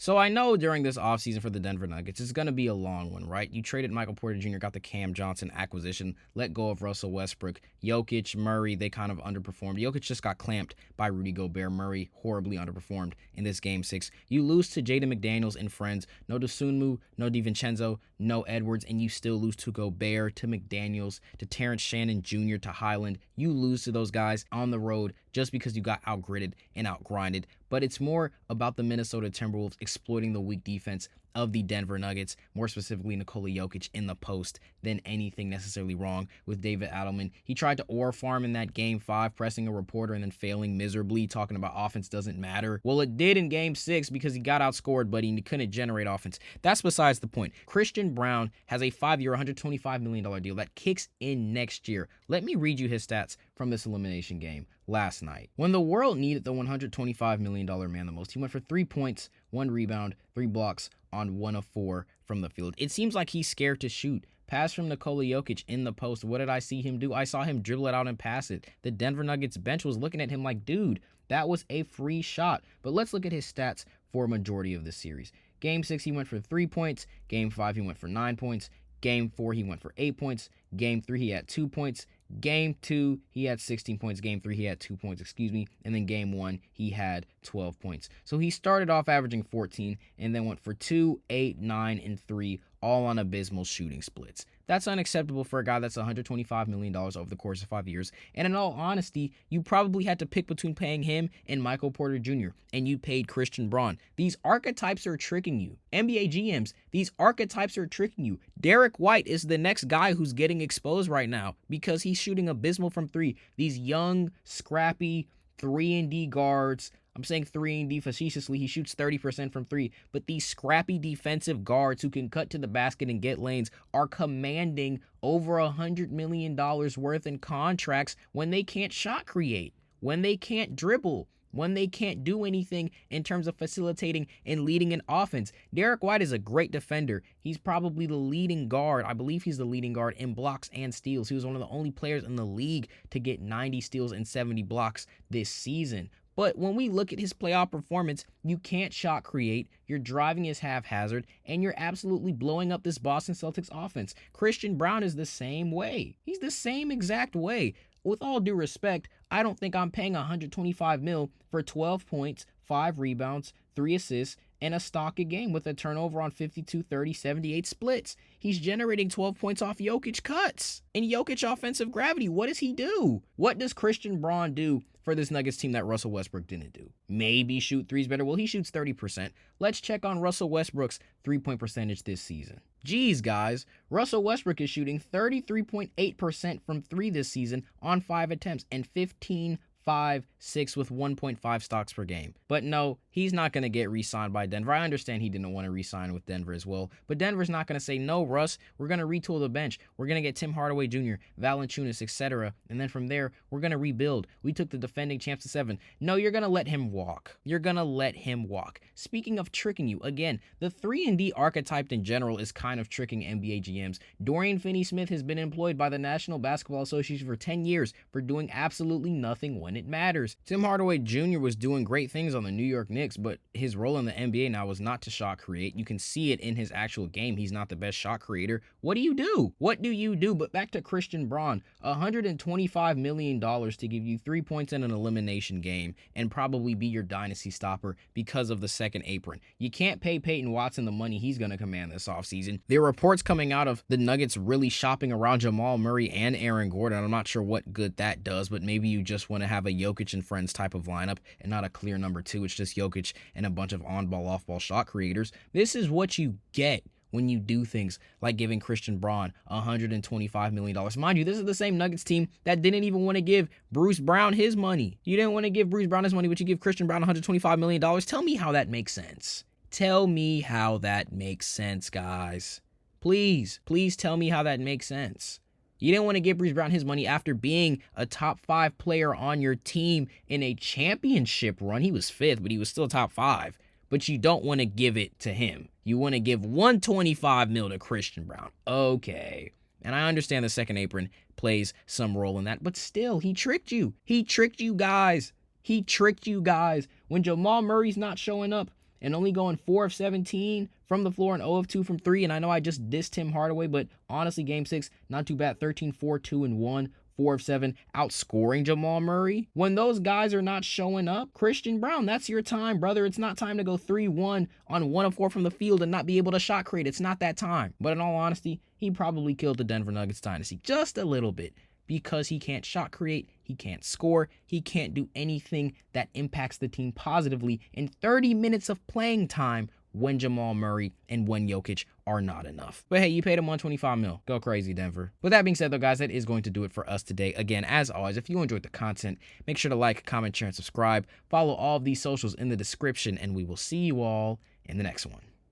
So I know during this offseason for the Denver Nuggets, it's going to be a long one, right? You traded Michael Porter Jr., got the Cam Johnson acquisition, let go of Russell Westbrook, Jokic, Murray, they kind of underperformed. Jokic just got clamped by Rudy Gobert. Murray horribly underperformed in this Game 6. You lose to Jaden McDaniels and friends. No Dosunmu, no DiVincenzo, no Edwards, and you still lose to Gobert, to McDaniels, to Terrence Shannon Jr., to Highland. You lose to those guys on the road just because you got outgritted and outgrinded. But it's more about the Minnesota Timberwolves exploiting the weak defense of the Denver Nuggets, more specifically Nikola Jokic in the post, than anything necessarily wrong with David Adelman. He tried to ore farm in that Game 5, pressing a reporter and then failing miserably, talking about offense doesn't matter. Well, it did in Game 6 because he got outscored, but he couldn't generate offense. That's besides the point. Christian Braun has a 5-year, $125 million deal that kicks in next year. Let me read you his stats from this elimination game last night. When the world needed the $125 million man the most, he went for 3 points, 1 rebound, 3 blocks on 1 of 4 from the field. It seems like he's scared to shoot. Pass from Nikola Jokic in the post. What did I see him do? I saw him dribble it out and pass it. The Denver Nuggets bench was looking at him like, dude, that was a free shot. But let's look at his stats for a majority of this series. Game 6, he went for 3 points. Game 5, he went for 9 points. Game 4, he went for 8 points. Game 3, he had 2 points. Game 2, he had 16 points. Game 3, he had 2 points, And then Game 1, he had 12 points. So he started off averaging 14 and then went for 2, 8, 9, and 3, all on abysmal shooting splits. That's unacceptable for a guy that's $125 million over the course of 5 years. And in all honesty, you probably had to pick between paying him and Michael Porter Jr., and you paid Christian Braun. These archetypes are tricking you. NBA GMs, these archetypes are tricking you. Derek White is the next guy who's getting exposed right now because he's shooting abysmal from 3. These young, scrappy 3-and-D guards, I'm saying 3-and-D facetiously, he shoots 30% from 3, but these scrappy defensive guards who can cut to the basket and get lanes are commanding over $100 million worth in contracts when they can't shot create, when they can't dribble, when they can't do anything in terms of facilitating and leading an offense. Derek White is a great defender. He's probably the leading guard. I believe he's the leading guard in blocks and steals. He was one of the only players in the league to get 90 steals and 70 blocks this season. But when we look at his playoff performance, you can't shot create, you're driving his haphazard, and you're absolutely blowing up this Boston Celtics offense. Christian Braun is the same way. He's the same exact way. With all due respect, I don't think I'm paying $125 million for 12 points, 5 rebounds, 3 assists, and a stock a game with a turnover on 52, 30, 78 splits. He's generating 12 points off Jokic cuts and Jokic offensive gravity. What does he do? What does Christian Braun do for this Nuggets team that Russell Westbrook didn't do? Maybe shoot threes better. Well, he shoots 30%. Let's check on Russell Westbrook's 3-point percentage this season. Geez, guys, Russell Westbrook is shooting 33.8% from 3 this season on 5 attempts and 15, 5, 6 with 1.5 stocks per game. But no, he's not going to get re-signed by Denver. I understand he didn't want to re-sign with Denver as well, but Denver's not going to say, no, Russ, we're going to retool the bench. We're going to get Tim Hardaway Jr., Valanciunas, etc. And then from there, we're going to rebuild. We took the defending champs to 7. No, you're going to let him walk. You're going to let him walk. Speaking of tricking you, again, the 3-and-D archetype in general is kind of tricking NBA GMs. Dorian Finney-Smith has been employed by the National Basketball Association for 10 years for doing absolutely nothing when it matters. Tim Hardaway Jr. was doing great things on the New York Knicks, but his role in the NBA now was not to shot create. You can see it in his actual game. He's not the best shot creator. What do you do? What do you do? But back to Christian Braun, $125 million to give you 3 points in an elimination game and probably be your dynasty stopper because of the second apron. You can't pay Peyton Watson the money he's going to command this offseason. There are reports coming out of the Nuggets really shopping around Jamal Murray and Aaron Gordon. I'm not sure what good that does, but maybe you just want to have a Jokic and friends type of lineup and not a clear number 2. It's just Jokic and a bunch of on-ball, off-ball shot creators. This is what you get when you do things like giving Christian Braun $125 million. Mind you, this is the same Nuggets team that didn't even want to give Bruce Brown his money. You didn't want to give Bruce Brown his money, but you give Christian Braun $125 million. Tell me how that makes sense. Tell me how that makes sense, guys. Please tell me how that makes sense. You didn't want to give Bruce Brown his money after being a top 5 player on your team in a championship run. He was 5th, but he was still top 5. But you don't want to give it to him. You want to give $125 million to Christian Braun. Okay. And I understand the second apron plays some role in that, but still, he tricked you. He tricked you guys. He tricked you guys. When Jamal Murray's not showing up, and only going 4 of 17 from the floor and 0 of 2 from 3. And I know I just dissed Tim Hardaway, but honestly, game 6, not too bad. 13, 4, 2, and 1. 4 of 7, outscoring Jamal Murray. When those guys are not showing up, Christian Braun, that's your time, brother. It's not time to go 3-1 on 1 of 4 from the field and not be able to shot create. It's not that time. But in all honesty, he probably killed the Denver Nuggets dynasty just a little bit, because he can't shot create, he can't score, he can't do anything that impacts the team positively in 30 minutes of playing time when Jamal Murray and when Jokic are not enough. But hey, you paid him $125 million. Go crazy, Denver. With that being said, though, guys, that is going to do it for us today. Again, as always, if you enjoyed the content, make sure to like, comment, share, and subscribe. Follow all of these socials in the description, and we will see you all in the next one.